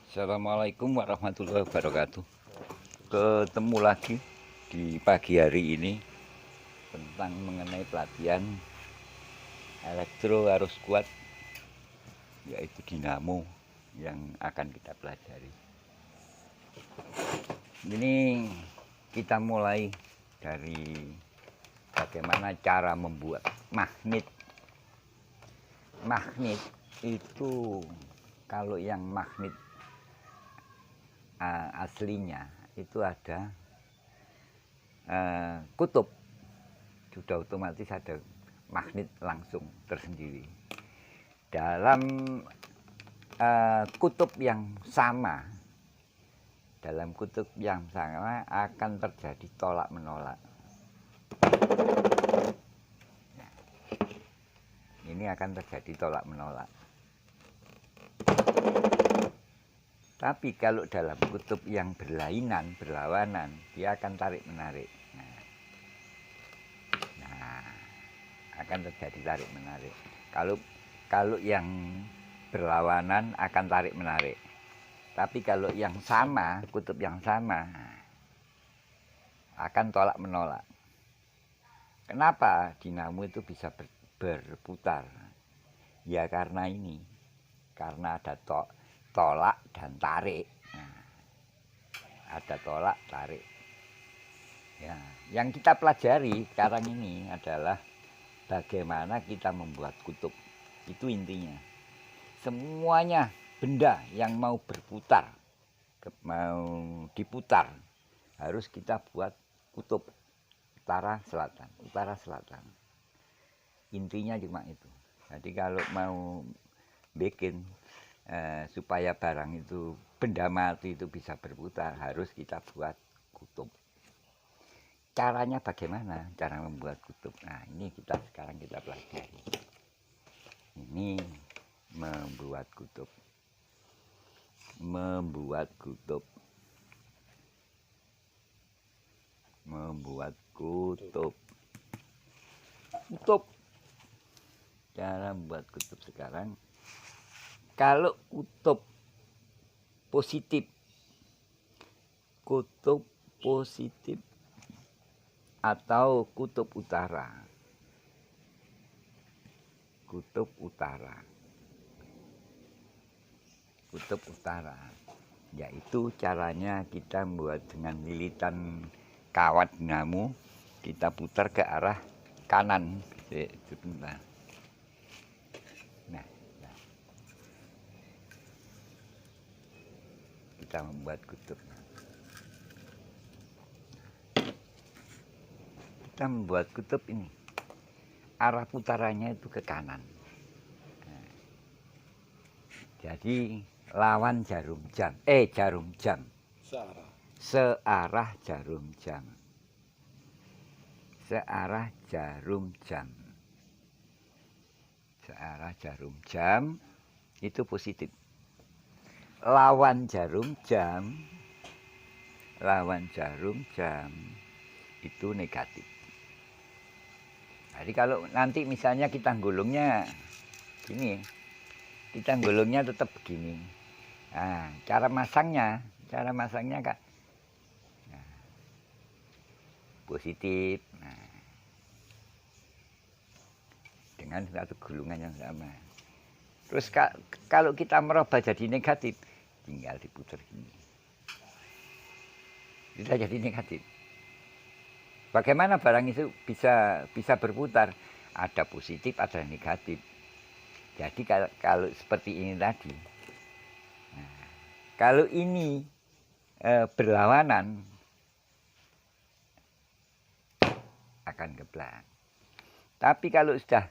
Assalamualaikum warahmatullahi wabarakatuh. Ketemu lagi di pagi hari ini tentang mengenai pelatihan elektro arus kuat, yaitu dinamo yang akan kita pelajari. Ini kita mulai dari bagaimana cara membuat magnet. Magnet itu kalau yang magnet aslinya itu ada kutub, sudah otomatis ada magnet langsung tersendiri. Dalam kutub yang sama, akan terjadi tolak menolak. Nah, ini akan terjadi tolak menolak. Tapi kalau dalam kutub yang berlawanan, dia akan tarik menarik. Nah, akan terjadi tarik menarik. Kalau yang berlawanan akan tarik menarik. Tapi kalau yang sama, kutub yang sama, akan tolak menolak. Kenapa dinamo itu bisa berputar? Ya karena ini, karena ada tolak dan tarik. Nah, ada tolak tarik. Ya, yang kita pelajari sekarang ini adalah bagaimana kita membuat kutub. Itu intinya. Semuanya benda yang mau berputar, mau diputar, harus kita buat kutub utara selatan. Intinya cuma itu. Jadi kalau mau bikin supaya barang itu, benda mati itu bisa berputar, harus kita buat kutub. Caranya bagaimana? Cara membuat kutub. Nah, ini sekarang kita pelajari. Ini membuat kutub. Membuat kutub. Cara membuat kutub sekarang. Kalau kutub positif atau kutub utara, yaitu caranya kita membuat dengan lilitan kawat dinamo, kita putar ke arah kanan. Nah, kita membuat kutub. Kita membuat kutub ini, arah putarannya itu ke kanan. Nah, jadi lawan jarum jam. Searah jarum jam. Searah jarum jam itu positif. Lawan jarum jam itu negatif. Jadi kalau nanti misalnya kita gulungnya gini, kita gulungnya tetap begini. Nah, cara masangnya kan positif. Nah, dengan satu gulungan yang sama. Terus kalau kita merubah jadi negatif, tinggal diputar gini. Bisa jadi negatif. Bagaimana barang itu bisa berputar? Ada positif, ada negatif. Jadi kalau seperti ini tadi, nah, kalau ini berlawanan akan geblang. Tapi kalau sudah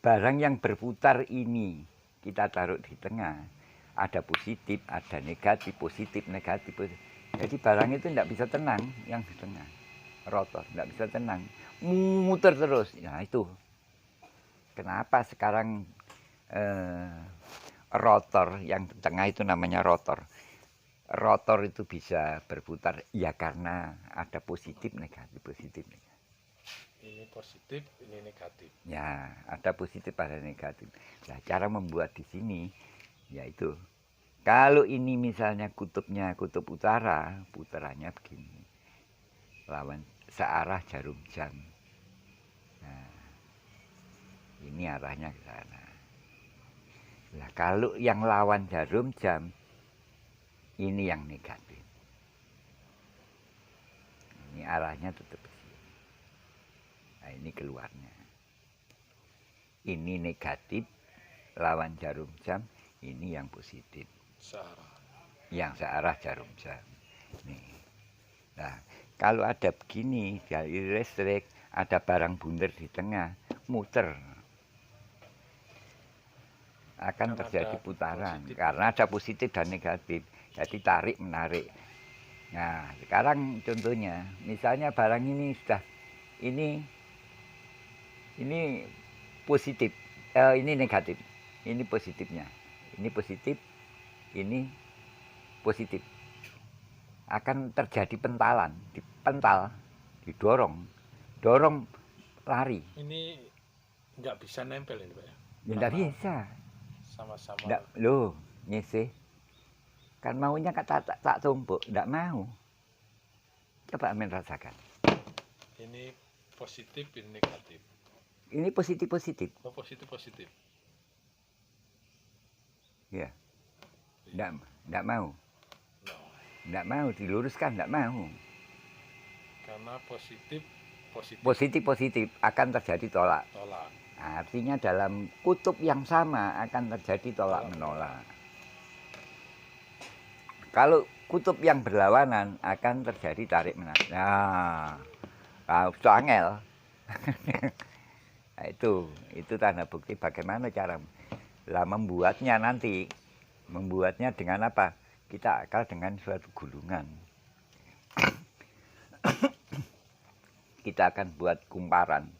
barang yang berputar ini kita taruh di tengah, ada positif, ada negatif, positif, negatif. Jadi barang itu tidak bisa tenang, yang di tengah rotor tidak bisa tenang, muter terus. Nah itu kenapa sekarang rotor yang di tengah itu namanya rotor. Rotor itu bisa berputar ya karena ada positif, negatif, positif, negatif. Ini positif, ini negatif. Ya, ada positif, ada negatif. Nah, cara membuat di sini yaitu Kalau ini misalnya kutubnya kutub utara, putarannya begini. Lawan searah jarum jam. Nah, ini arahnya ke sana. Nah, kalau yang lawan jarum jam, ini yang negatif. Ini arahnya tetap ke sini. Nah, ini keluarnya. Ini negatif, lawan jarum jam, ini yang positif. Searah. Yang searah jarum jam. Nih. Nah, kalau ada begini, dari listrik, ada barang bundar di tengah, muter. Akan terjadi putaran karena ada positif dan negatif, jadi tarik menarik. Nah, sekarang contohnya misalnya barang ini sudah ini positif, ini negatif, ini positifnya, ini positif, ini positif, akan terjadi pentalan, dipental, dorong lari. Ini nggak bisa nempel ini Pak ya? Ya nggak bisa. Sama-sama. Nggak, loh, nyisih. Kan maunya kata tak tumpuk, nggak mau. Coba amin rasakan. Ini positif, ini negatif. Ini positif-positif. Oh, positif-positif. Ya. Nggak mau. No. Nggak mau, diluruskan, nggak mau. Karena positif. Positif-positif akan terjadi tolak. Artinya dalam kutub yang sama akan terjadi tolak-menolak. Kalau kutub yang berlawanan akan terjadi tarik-menarik. Nah, itu angel. Nah, itu tanda bukti bagaimana cara membuatnya nanti. Membuatnya dengan apa? Kita akal dengan suatu gulungan. Kita akan buat kumparan.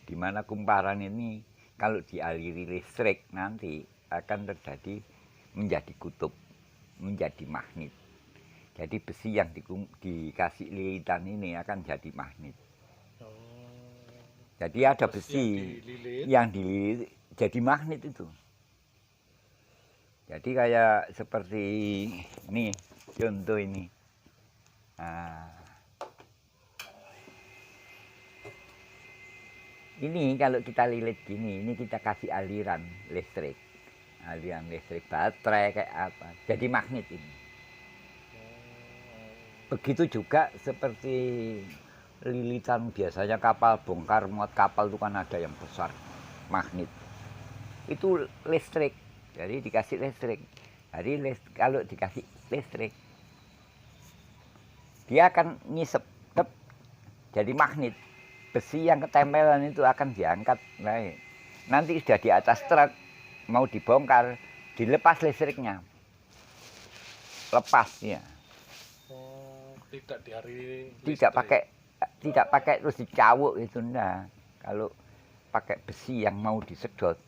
Di mana kumparan ini kalau dialiri listrik nanti akan terjadi menjadi kutub, menjadi magnet. Jadi besi yang dikasih lilitan ini akan jadi magnet. Jadi ada besi yang dililit jadi magnet itu. Jadi kayak seperti ini contoh ini. Nah, ini kalau kita lilit gini, ini kita kasih aliran listrik baterai kayak apa, jadi magnet ini. Begitu juga seperti lilitan biasanya kapal bongkar muat kapal itu kan ada yang besar, magnet. Itu listrik, jadi dikasih listrik. Jadi kalau dikasih listrik, dia akan ngisep, jadi magnet. Besi yang ketempelan itu akan diangkat naik. Nanti sudah di atas truk, mau dibongkar, dilepas listriknya. Lepas ya. Tidak dialiri listrik. Tidak pakai terus dicawuk itu enggak. Kalau pakai besi yang mau disedot,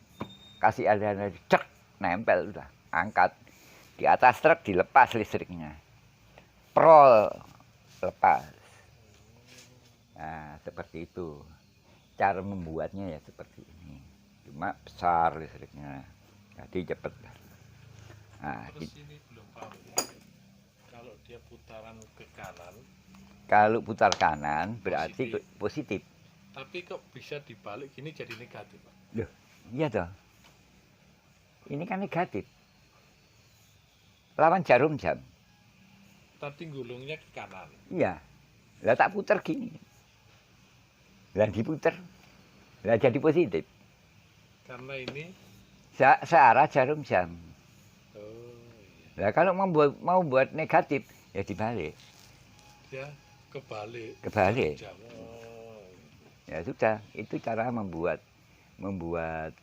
kasih aliran cek, nempel udah, angkat. Di atas truk dilepas listriknya. Prol, lepas. Nah, seperti itu. Cara membuatnya ya seperti ini. Cuma besar listriknya. Jadi cepat. Nah, terus ini belum paham. Kalau dia putaran ke kanan. Kalau putar kanan berarti positif. Tapi kok bisa dibalik gini jadi negatif, Pak? Loh, iya toh. Ini kan negatif. Lawan jarum jam. Tadi gulungnya ke kanan. Iya. Lah tak putar gini. Lah diputer, lah jadi positif. Karena ini searah jarum jam. Oh, iya. Lah kalau mau buat negatif, ya dibalik. Ya kebalik. Kebalik. Oh, iya. Ya sudah, itu cara membuat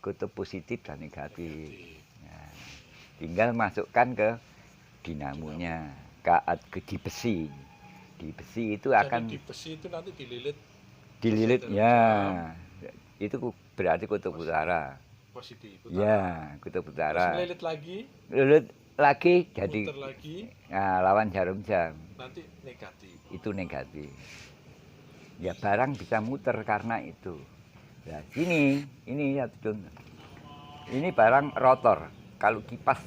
kutub positif dan negatif. Nah, tinggal masukkan ke dinamonya, di besi. Di besi itu akan. Jadi di besi itu nanti dililit ya, itu berarti kutub utara. Positif. Ya, kutub utara. Terus lilit lagi jadi lagi. Nah, lawan jarum jam. Nanti negatif. Itu negatif. Ya barang bisa muter karena itu. Nah, ini ya contoh. Ini barang rotor. Kalau kipas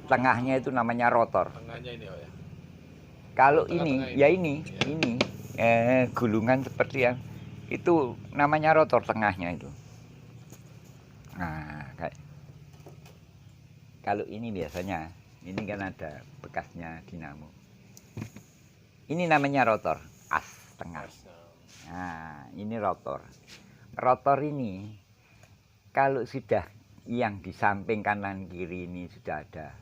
Tengahnya itu namanya rotor. Tengahnya ini ya. Kalau Tengah-tengah ini, ya ini. ini gulungan seperti yang itu namanya rotor tengahnya itu. Nah, kalau ini biasanya, ini kan ada bekasnya dinamo. Ini namanya rotor, as tengah. Nah, ini rotor. Rotor ini kalau sudah yang di samping kanan kiri ini sudah ada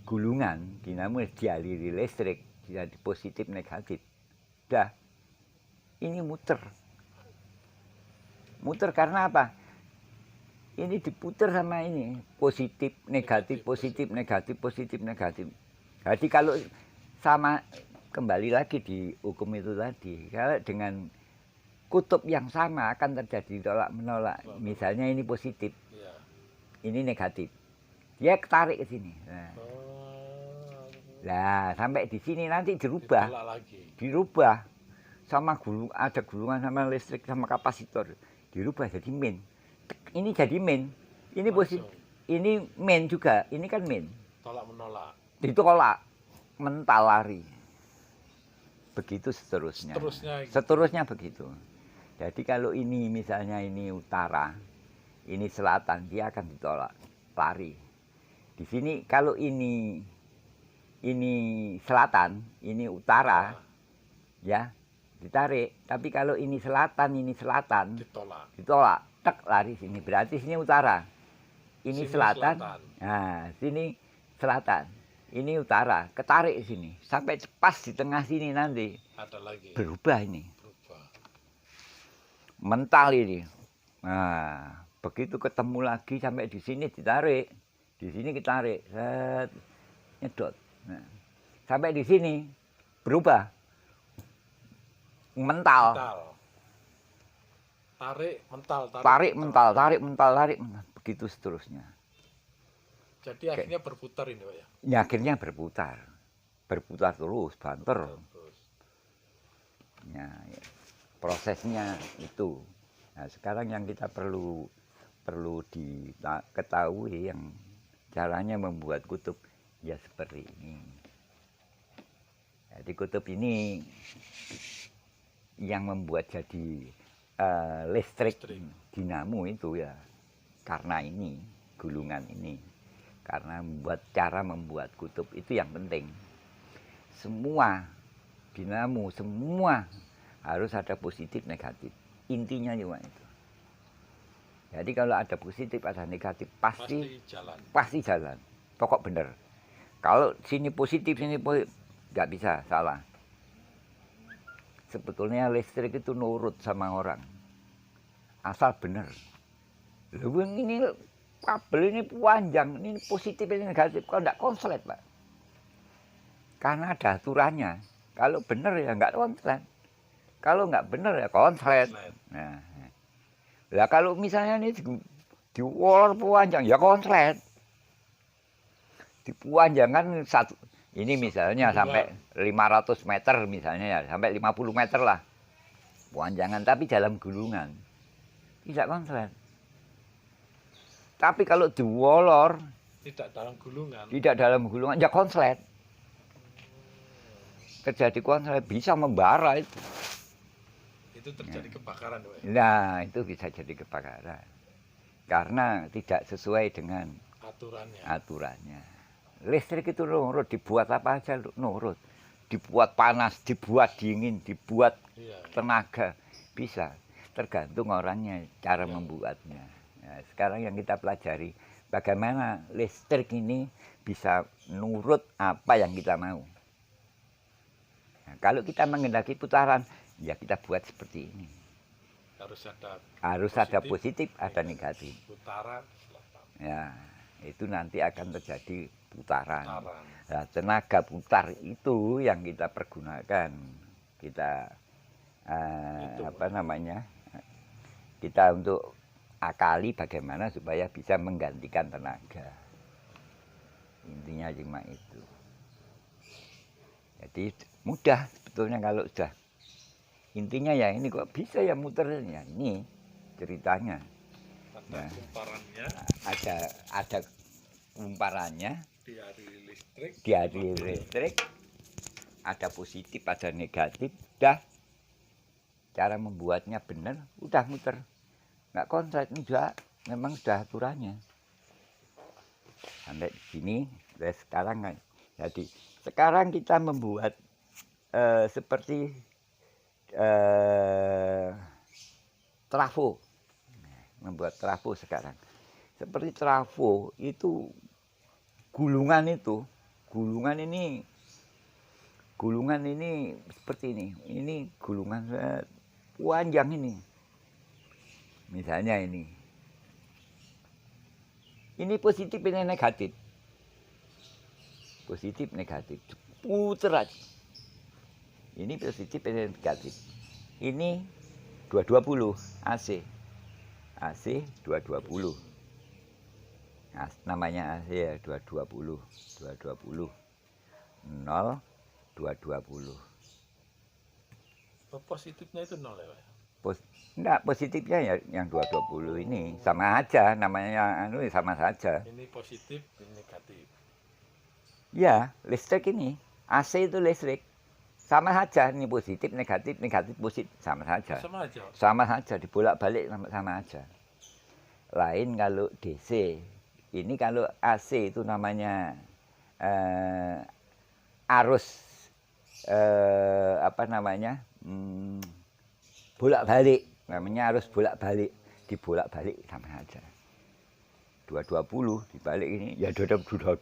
gulungan dinamo dialiri listrik, jadi positif negatif. Dah, ini muter. Muter karena apa? Ini diputer sama ini, positif, negatif, positif, negatif, positif, negatif. Jadi kalau sama kembali lagi di hukum itu tadi, kalau dengan kutub yang sama akan terjadi tolak menolak. Misalnya ini positif, ini negatif, dia ketarik ke sini. Nah, sampai di sini nanti dirubah sama ada gulungan sama listrik sama kapasitor, dirubah jadi main. Ini jadi main, ini positif, ini main juga, ini kan main. Tolak menolak. Ditolak, mental lari. Begitu seterusnya. Seterusnya begitu. Jadi kalau ini misalnya ini utara, ini selatan, dia akan ditolak, lari. Di sini kalau ini selatan, ini utara, ya ditarik. Tapi kalau ini selatan, ditolak, tek lari sini. Berarti sini utara, ini selatan. Nah, sini selatan, ini utara, ketarik sini. Sampai pas di tengah sini nanti ada lagi. Berubah ini. Mental ini. Nah, begitu ketemu lagi sampai di sini ditarik. Di sini ditarik, set, nyedot. Nah, sampai di sini berubah. Mental. Tarik, mental, tarik, mental, tarik, mental, tarik, mental. Begitu seterusnya. Jadi akhirnya berputar ini, Pak ya? Ya, akhirnya berputar. Berputar terus, banter. Ya, prosesnya itu. Nah, sekarang yang kita perlu diketahui yang caranya membuat kutub ya seperti ini. Jadi kutub ini yang membuat jadi listrik dinamo itu ya karena ini gulungan ini, karena cara membuat kutub itu yang penting. Semua dinamo semua harus ada positif negatif, intinya cuma itu. Jadi kalau ada positif ada negatif pasti jalan, pokok bener. Kalau sini positif sini positif nggak bisa, salah. Sebetulnya listrik itu nurut sama orang asal bener. Loh, ini kabel ini panjang, ini positif ini negatif, kalau nggak konslet Pak, karena ada aturannya. Kalau bener ya nggak konslet, kalau nggak bener ya konslet. Nah, lah kalau misalnya ini diwolor panjang ya konslet, dipanjangkan satu. Ini misalnya sampai 500 meter misalnya ya, sampai 50 meter lah panjangan, tapi dalam gulungan tidak konslet. Tapi kalau diwolor tidak dalam gulungan ya konslet. Terjadi konslet, bisa membara itu. Itu terjadi kebakaran, Pak. Nah, itu bisa jadi kebakaran karena tidak sesuai dengan aturannya. Listrik itu nurut, dibuat apa aja nurut. Dibuat panas, dibuat dingin, dibuat tenaga, bisa. Tergantung orangnya, cara membuatnya. Nah, sekarang yang kita pelajari, bagaimana listrik ini bisa nurut apa yang kita mau. Nah, kalau kita menghendaki putaran, ya kita buat seperti ini. Harus ada positif, ada negatif. Putaran. Ya, itu nanti akan terjadi putaran. Nah, tenaga putar itu yang kita pergunakan. Kita kita untuk akali bagaimana supaya bisa menggantikan tenaga. Intinya cuma itu. Jadi mudah sebetulnya kalau sudah. Intinya ya ini kok bisa ya muternya. Ini ceritanya. Putarannya. Ada umparannya di hari listrik ada positif, ada negatif, udah cara membuatnya benar, udah muter. Nggak kontrak ini juga memang sudah aturannya. Sampai di sini, sekarang kan. Jadi sekarang kita membuat seperti trafo, membuat trafo sekarang. Seperti trafo itu gulungan ini seperti ini. Ini gulungan panjang ini. Misalnya ini. Ini positif, ini negatif. Positif, negatif. Puter aja. Ini positif, ini negatif. Ini 220 AC. AC 220. Nah, namanya AC ya 220. 220. 0 220. Positifnya itu 0 ya, Pak? Enggak, positifnya ya yang 220 ini sama aja, namanya sama saja. Ini positif, ini negatif. Ya, listrik ini. AC itu listrik. Sama saja, ini positif, negatif, negatif, positif, sama saja. Sama aja. Sama saja, dibolak-balik sama aja. Lain kalau DC. Ini kalau AC itu namanya arus apa namanya? Bolak-balik. Namanya arus bolak-balik. Dibolak-balik sama aja. 220 dibalik ini ya 220.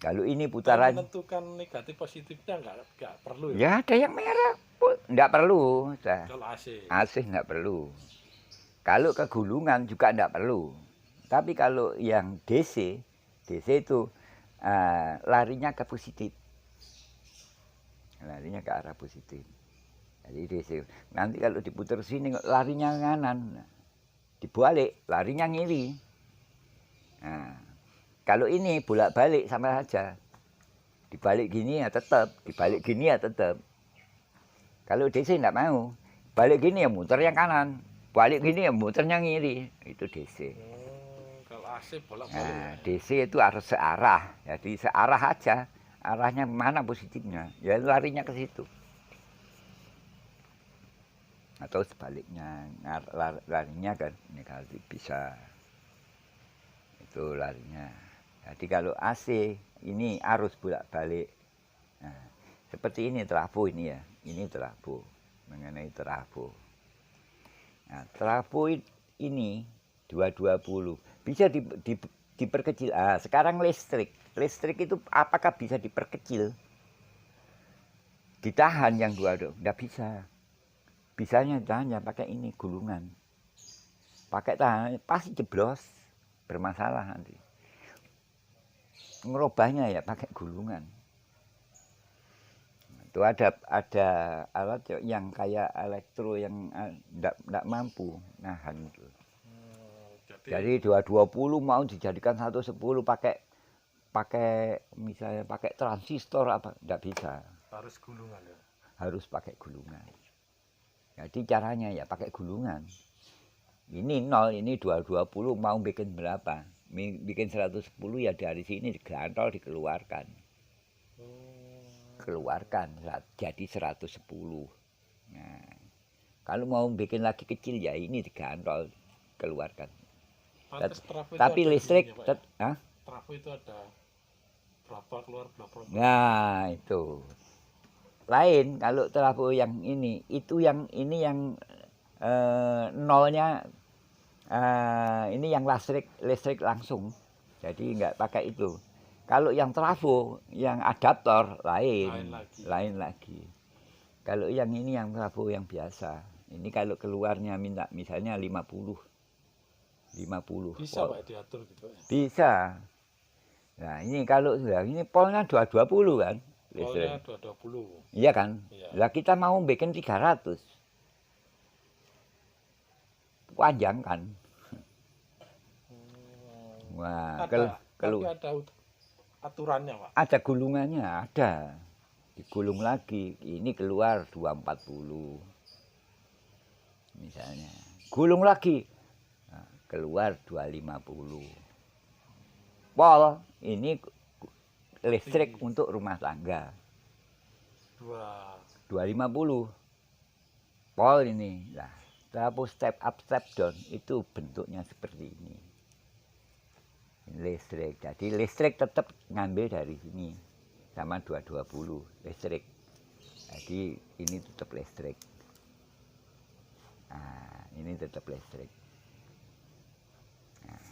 Kalau ini putaran menentukan negatif positifnya enggak perlu ya? Ya ada yang merah, enggak perlu. Kalau AC. AC enggak perlu. Kalau ke gulungan juga enggak perlu. Tapi kalau yang DC itu larinya ke positif. Larinya ke arah positif. Jadi DC. Nanti kalau diputar sini larinya kanan. Dibalik, larinya ngiri. Nah, kalau ini bolak-balik sama saja. Dibalik gini ya tetap, dibalik gini ya tetap. Kalau DC enggak mau. Balik gini ya muter yang kanan. Balik gini ya muternya ngiri. Itu DC. Kalau AC bolak-balik. Nah, DC itu harus searah. Jadi searah aja. Arahnya mana positifnya? Ya larinya ke situ. Atau sebaliknya, larinya kan negatif bisa. Itu larinya. Jadi kalau AC ini arus bolak-balik. Nah, seperti ini trafo ini ya. Ini trafo. Mengenai trafo. Nah, trafo ini 220. Bisa diperkecil. Sekarang listrik. Listrik itu apakah bisa diperkecil? Ditahan yang 220. Tidak bisa. Bisanya hanya pakai ini gulungan. Pakai tahan pasti jeblos. Bermasalah nanti. Ngerubahnya ya pakai gulungan. Itu ada alat yang kayak elektro yang enggak mampu nahan itu. Jadi 220 mau dijadikan 110 pakai misalnya pakai transistor apa enggak bisa. Harus gulungan ya. Harus pakai gulungan. Jadi caranya ya pakai gulungan. Ini 0, ini 220 mau bikin berapa? Bikin 110 ya dari sini digantol dikeluarkan. Keluarkan jadi 110. Nah, kalau mau bikin lagi kecil ya ini digantol keluarkan. Tapi listrik trafo itu ada berapa keluar berapa. Nah, itu. Lain kalau trafo yang ini, itu yang ini yang nolnya ini yang listrik langsung. Jadi enggak pakai itu. Kalau yang trafo, yang adaptor lain lagi. Kalau yang ini yang trafo yang biasa. Ini kalau keluarnya minta misalnya 50. Bisa Pak diatur gitu ya? Bisa. Nah, ini kalau ini polnya 220 kan? Polnya 220. Iya kan? Iya. Lah kita mau bikin 300. Panjang kan? Wah, tapi ada aturannya, Pak. Ada gulungannya, ada. Digulung lagi, ini keluar 240. Misalnya. Gulung lagi. Nah, keluar 250. Pol ini listrik untuk rumah tangga. 250. Pol ini. Nah, tapi step up, step down itu bentuknya seperti ini. Listrik. Jadi listrik tetap ngambil dari sini. Sama 220 listrik. Jadi ini tetap listrik. Nah, ini tetap listrik. Nah,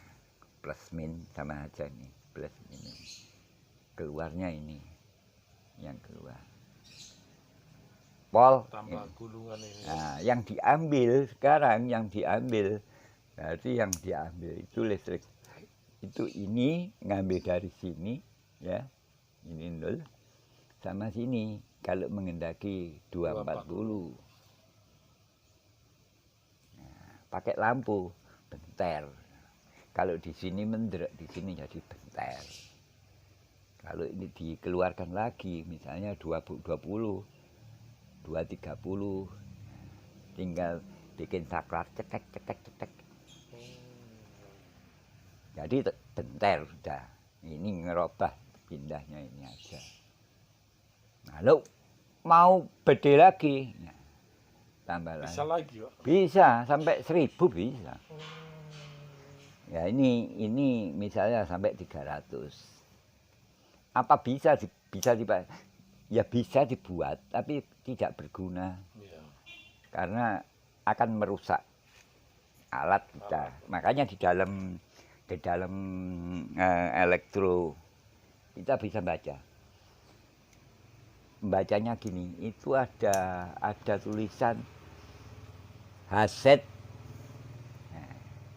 plus min sama aja nih. Plus min. Keluarnya ini. Yang keluar. Pol tambah gulungan ini. Nah, yang diambil sekarang berarti yang diambil itu listrik itu ini ngambil dari sini ya, ini 0 sama sini kalau mengendaki 240. Nah, pakai lampu bentel. Kalau di sini mendrek, di sini jadi bentel. Kalau ini dikeluarkan lagi misalnya 230 230 tinggal bikin saklar cetek. Jadi bentar sudah. Ini ngerubah pindahnya ini aja. Lalu mau beda lagi. Nah, tambah Bisa lagi, Pak. Bisa sampai 1000 bisa. Ya ini misalnya sampai 300. Apa bisa dipakai? Ya bisa dibuat, tapi tidak berguna. Iya. Karena akan merusak alat kita. Makanya di dalam elektro kita bisa baca. Bacanya gini, itu ada tulisan Hz.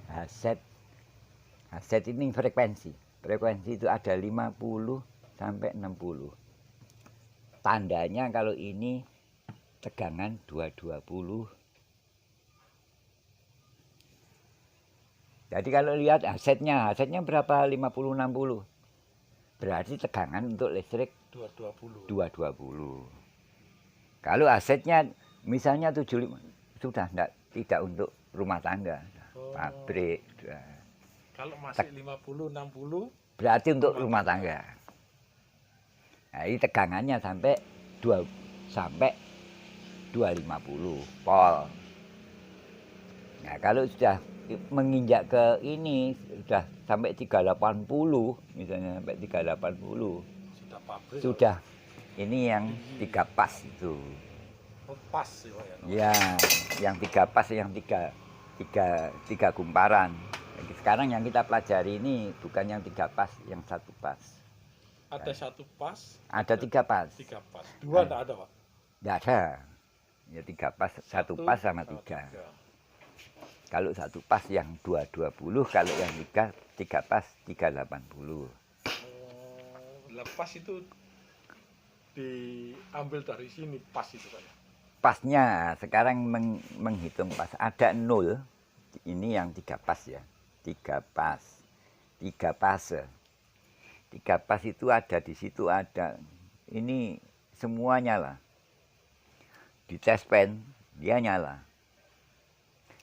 Hz ini frekuensi. Frekuensi itu ada 50 sampai 60. Tandanya kalau ini tegangan 220. Jadi kalau lihat asetnya berapa? 50-60. Berarti tegangan untuk listrik 220. Kalau asetnya misalnya 75 sudah tidak untuk rumah tangga, pabrik. Kalau masih 50-60 berarti untuk rumah tangga. Nah, ini tegangannya sampai 250 volt. Nah, kalau sudah menginjak ke ini sudah sampai 380 misalnya sampai 380 sudah pabrik. Sudah ini yang 3 pas itu. Pas ya. Yang 3 pas yang tiga kumparan. Jadi sekarang yang kita pelajari ini bukan yang 3 pas, yang 1 pas. Ada 1 pas. Ada 3 pas. 3 pas. 2 enggak ada, Pak? Enggak ada. Ya 3 pas, 1 pas sama 3. Kalau 1 pas yang 220, kalau yang 3 pas 380. Lepas itu diambil dari sini pas itu, Pak. Pasnya sekarang menghitung pas ada 0. Ini yang 3 pas ya. 3 pas. 3 fase. 3 pas itu ada di situ ada. Ini semua nyala. Di test pen dia nyala.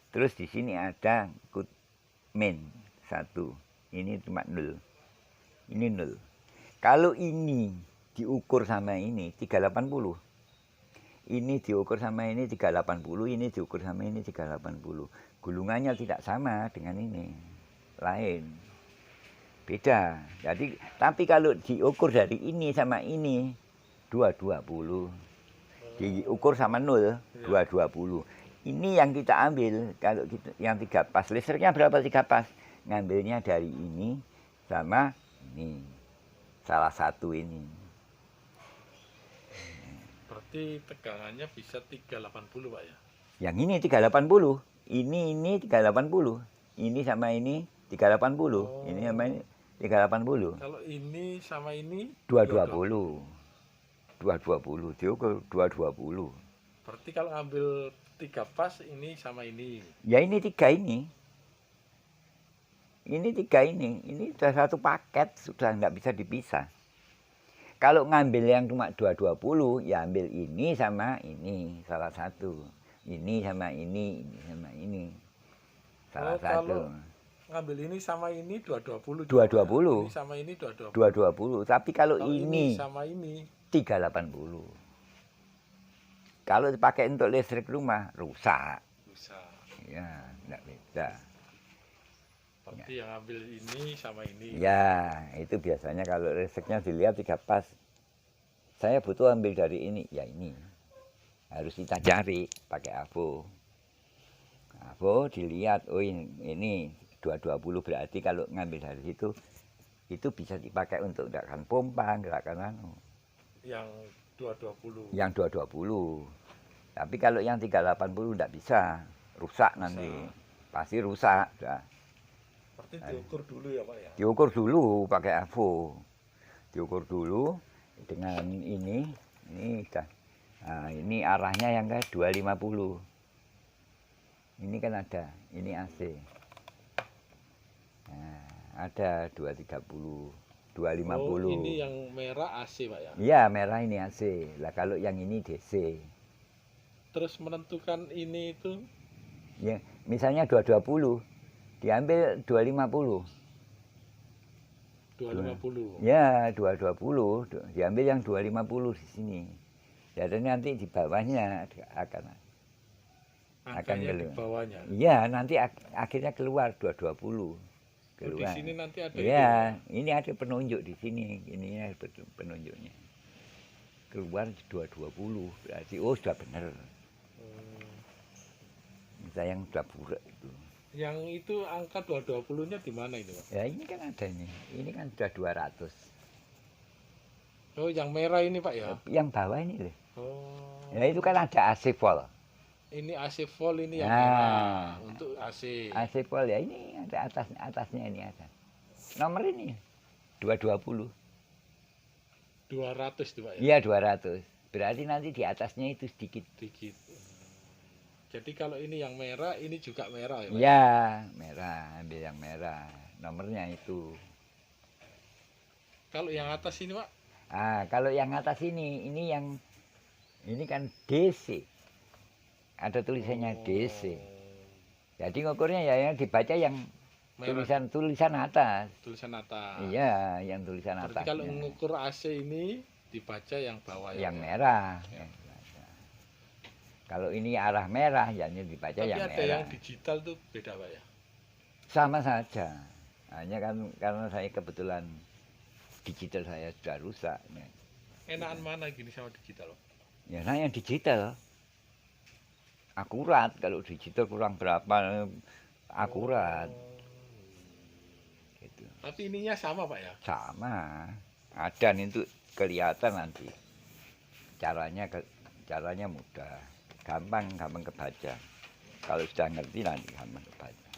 Terus di sini ada min 1. Ini cuma 0. Ini 0. Kalau ini diukur sama ini 380. Ini diukur sama ini 380, ini diukur sama ini 380. Gulungannya tidak sama dengan ini. Lain. Beda. Jadi tapi kalau diukur dari ini sama ini 220. Diukur sama 0 220. Ini yang kita ambil kalau kita, yang 3 pas. Listriknya berapa 3 pas? Ngambilnya dari ini sama ini. Salah satu ini. Berarti tegangannya bisa 380, Pak ya? Yang ini 380. Ini 380. Ini sama ini 380. Ini sama ini 380. Kalau ini sama ini 220. 220. Diukur 220. Berarti kalau ambil 3 pas ini sama ini. Ya ini 3 ini. Ini 3 ini. Ini sudah satu paket, sudah nggak bisa dipisah. Kalau ngambil yang cuma 220, ya ambil ini sama ini, salah satu. Ini sama ini sama ini. Salah satu. Kalau ngambil ini sama ini 220. 220. Ini sama ini 220. 220. Tapi kalau Kalau ini sama ini 380. Kalau dipakai untuk listrik rumah rusak. bisa. Ya, enggak beda. Berarti yang ambil ini sama ini. Ya, itu biasanya kalau listriknya dilihat 3 pas. Saya butuh ambil dari ini, ya ini. Harus kita cari pakai AVO. AVO dilihat, oh ini 220 berarti kalau ngambil dari situ itu bisa dipakai untuk gerakan pompa, gerakan anu. Yang 220. Yang 220. Tapi kalau yang 380 enggak bisa, rusak nanti. Pasti rusak. Dah. Berarti diukur dulu ya Pak ya? Diukur dulu pakai AVO. Diukur dulu dengan ini dah. Nah, ini arahnya yang ke 250. Ini kan ada, ini AC. Nah, ada 230, 250. Oh, ini yang merah AC Pak ya? Iya, merah ini AC. Lah kalau yang ini DC. Terus menentukan ini itu Ya, misalnya 220, diambil 250. 250. Ya, 220, diambil yang 250 di sini. Jadi nanti di bawahnya akan Angkanya di keluar. bawahnya. Iya, nanti akhirnya keluar 220. Oh, di sini nanti ada Iya, ini ada penunjuk di sini. Ini penunjuknya. Keluar 220, berarti oh sudah benar. Saya yang sudah burak itu. Yang itu angka 220-nya di mana itu Pak? Ya ini kan ada ini. Ini kan sudah 200. Oh, yang merah ini Pak ya? Yang bawah ini loh. Oh. Ya itu kan ada AC volt. Ini AC volt ini yang Nah. merah untuk AC. AC volt ya ini ada atasnya ini ada. Nomor ini 220. 200 tuh Pak ya? Iya 200. Berarti nanti di atasnya itu sedikit. Dikit. Jadi kalau ini yang merah, ini juga merah ya Pak? Iya, merah, ambil yang merah. Nomornya itu. Kalau yang atas ini Pak? Ah, kalau yang atas ini kan DC. Ada tulisannya DC. Jadi ngukurnya ya yang dibaca yang Merah. tulisan atas. Tulisan atas. Iya, yang tulisan Berarti atas. kalau mengukur AC ini dibaca yang bawah ya? Yang merah. Ya. Kalau ini arah merah, ya ini dibaca Tapi yang ada merah. yang digital tuh beda Pak ya? Sama saja. Hanya kan karena saya kebetulan digital saya sudah rusak. Ya. Enakan mana gini sama digital Pak? Ya, nah yang digital akurat. Kalau digital kurang berapa akurat. Gitu. Tapi ininya sama Pak ya? Sama. Ada itu kelihatan nanti. Caranya mudah. Gampang kebaca. Kalau sudah ngerti nanti gampang kebaca.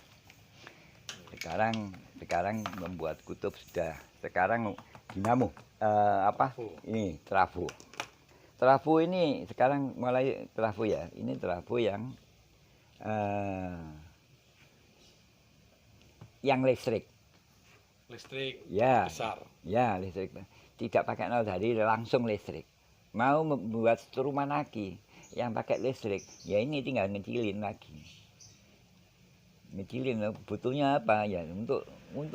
Sekarang membuat kutub sudah. Sekarang dinamo. Ini trafo. Trafo ini sekarang mulai trafo ya. Ini trafo yang listrik. Listrik Ya. besar. Ya, listrik. Tidak pakai nol dari langsung listrik. Mau membuat struman lagi yang pakai listrik, ya ini tinggal ngecilin lagi. Ngecilin butuhnya apa ya untuk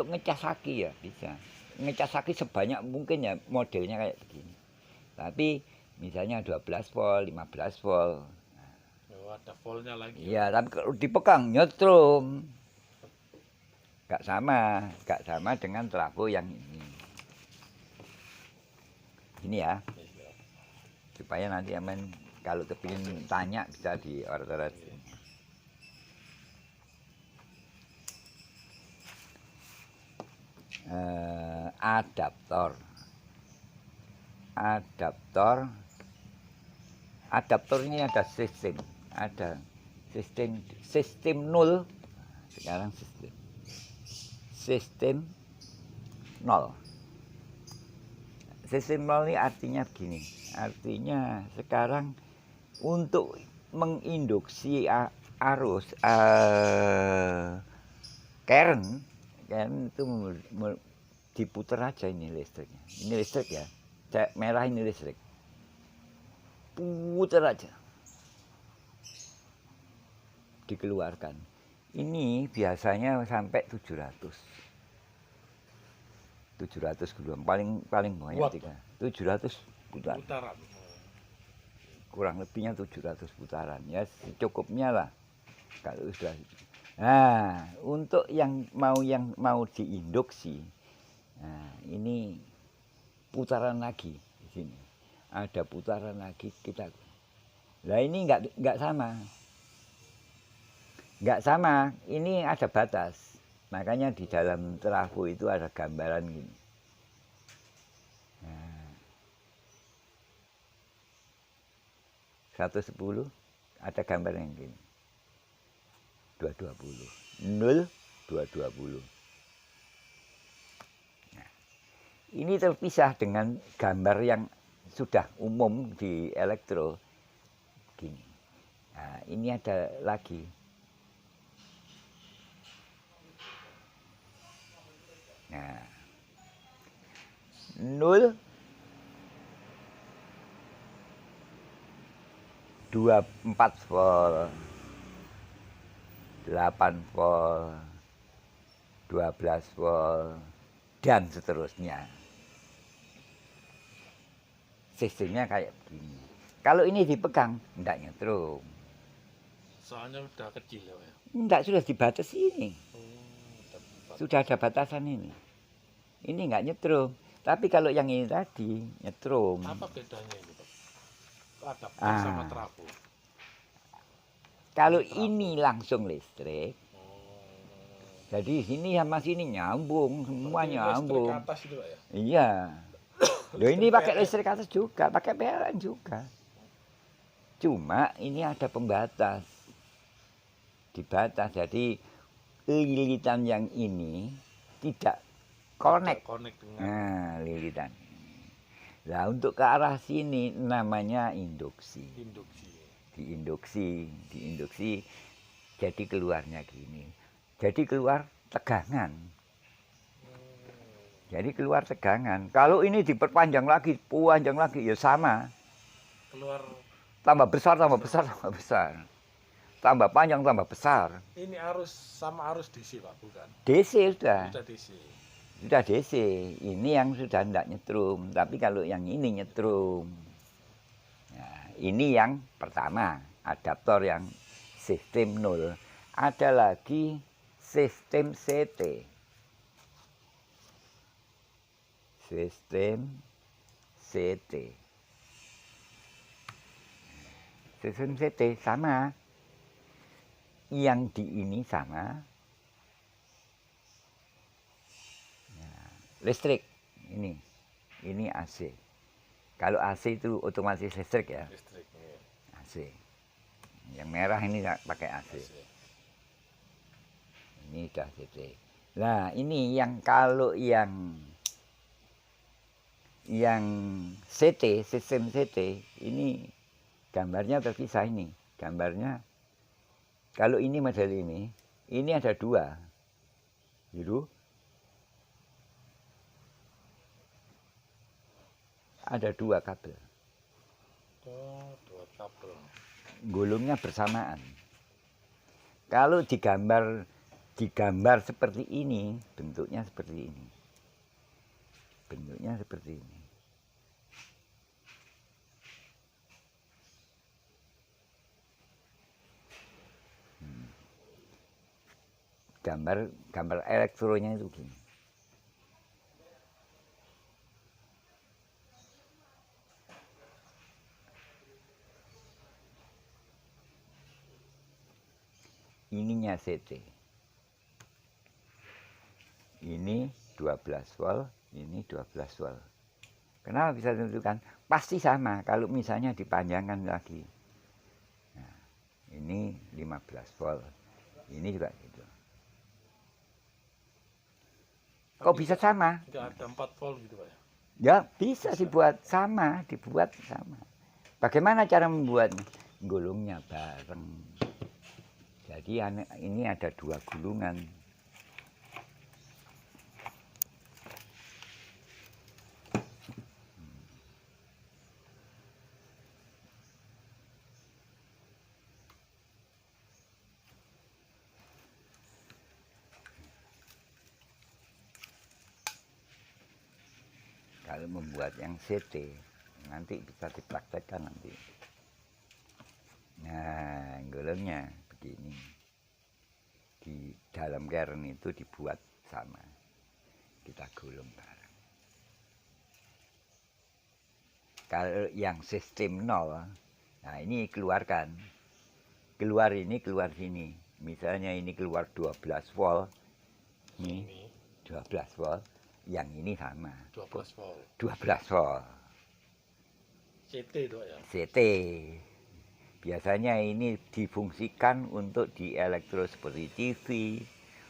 ngecas aki ya bisa. Ngecas aki sebanyak mungkin ya modelnya kayak begini. Tapi misalnya 12 volt, 15 volt. Oh, ada voltnya lagi. Iya, tapi kalau dipegang nyetrum. Gak sama dengan trafo yang ini. Ini ya. Supaya nanti aman kalau kepingin tanya bisa di order. Adaptor ini ada sistem 0. Sekarang sistem 0. Sistem 0 ini artinya begini. Artinya sekarang untuk menginduksi arus current itu diputar aja ini listriknya. Ini listrik ya. Merah ini listrik. Putar aja. Dikeluarkan. Ini biasanya sampai 700. 700 gelombang paling banyak Watt. 700 putaran. Putaran. Kurang lebihnya 700 putaran. Ya secukupnya lah. Kalau sudah. Nah, untuk yang mau diinduksi. Nah, ini putaran lagi di sini. Ada putaran lagi kita. Lah ini enggak sama. Enggak sama. Ini ada batas. Makanya di dalam trafo itu ada gambaran gini. Nah, 110 ada gambaran yang gini. 220. 0, 220. Nah, ini terpisah dengan gambar yang sudah umum di elektro. Gini. Nah, ini ada lagi. Nah, 0, 24 volt, 8 volt, 12 volt, dan seterusnya. Sistemnya kayak begini. Kalau ini dipegang, enggak nyetrum. Soalnya udah kecil ya, Pak, ya. Enggak, sudah dibatasi ini. Udah Sudah ada batasan ini. Ini enggak nyetrum. Tapi kalau yang ini tadi, nyetrum. apa bedanya ini, Pak? Adaptor sama trafo. Kalau Trafo. ini langsung listrik, jadi sini sama sini nyambung, semua Berarti nyambung. listrik atas itu, Pak, ya. Iya. Loh ini pakai PLN. listrik atas juga, pakai PLN juga. Cuma ini ada pembatas. Dibatas, jadi lilitan yang ini tidak connect. Connect dengan Nah, lilitan. Nah, untuk ke arah sini namanya induksi. induksi. Diinduksi. Jadi keluarnya gini. Jadi keluar tegangan. Jadi keluar tegangan. Kalau ini diperpanjang lagi, ya sama. Keluar Tambah besar, tambah besar, tambah besar. Tambah panjang, tambah besar. ini arus sama arus DC, Pak, bukan? DC sudah. Sudah DC. Sudah DC. Ini yang sudah tidak nyetrum. Tapi kalau yang ini nyetrum. Nah, ini yang pertama. Adaptor yang sistem 0. Ada lagi sistem CT. Sistem CT. Sistem CT sama. Yang di ini sama. Nah, listrik ini AC. Kalau AC itu otomatis listrik ya. Listrik. Ya. AC. Yang merah ini pakai AC. Ini udah CT. Nah, ini yang kalau yang CT, sistem CT, ini gambarnya terpisah ini. Gambarnya, kalau ini model ini ada 2. Gitu. Ada 2 kabel. Oh, 2 kabel. Gulungnya bersamaan. Kalau digambar seperti ini, bentuknya seperti ini. Bentuknya seperti ini. Gambar elektronya itu gini. Ininya CT. Ini 12 volt, ini 12 volt. Kenapa bisa ditentukan? Pasti sama kalau misalnya dipanjangkan lagi. Nah, ini 15 volt. Ini juga gitu. Kok bisa sama? Enggak ada 4 volt gitu, Pak, ya? Ya, bisa dibuat sama. Bagaimana cara membuatnya? Gulungnya bareng. Jadi ini ada 2 gulungan. Kalau membuat yang CT, nanti bisa dipraktekkan nanti. Nah, golongnya begini. Di dalam kern itu dibuat sama. Kita gulung bareng. Kalau yang sistem 0, nah ini keluarkan. Keluar ini, keluar sini. Misalnya ini keluar 12 volt. Ini 12 volt. Yang ini sama. 12 volt. 12 volt. CT itu ya. CT. Biasanya ini difungsikan untuk di elektro seperti TV,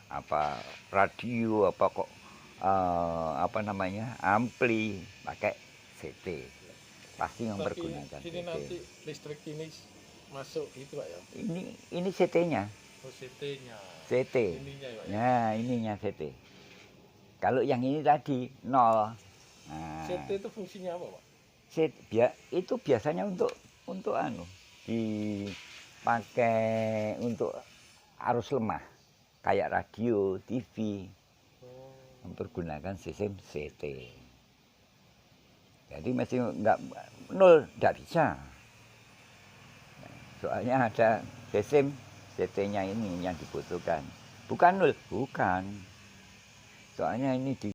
apa radio, apa kok apa namanya ampli pakai CT. Pasti mempergunakan Tapi ini CT. nanti listrik ini masuk itu Pak ya. Ini CT-nya. Oh, CT-nya. CT. Ininya ya, Pak ya. Nah, ininya CT. Kalau yang ini tadi 0. Nah, CT itu fungsinya apa, Pak? itu biasanya untuk dipakai untuk arus lemah kayak radio, TV, Oh, mempergunakan sistem CT. Jadi masih nggak 0, nggak bisa. Soalnya ada sistem CT-nya ini yang dibutuhkan. Bukan 0, bukan. Soalnya ini di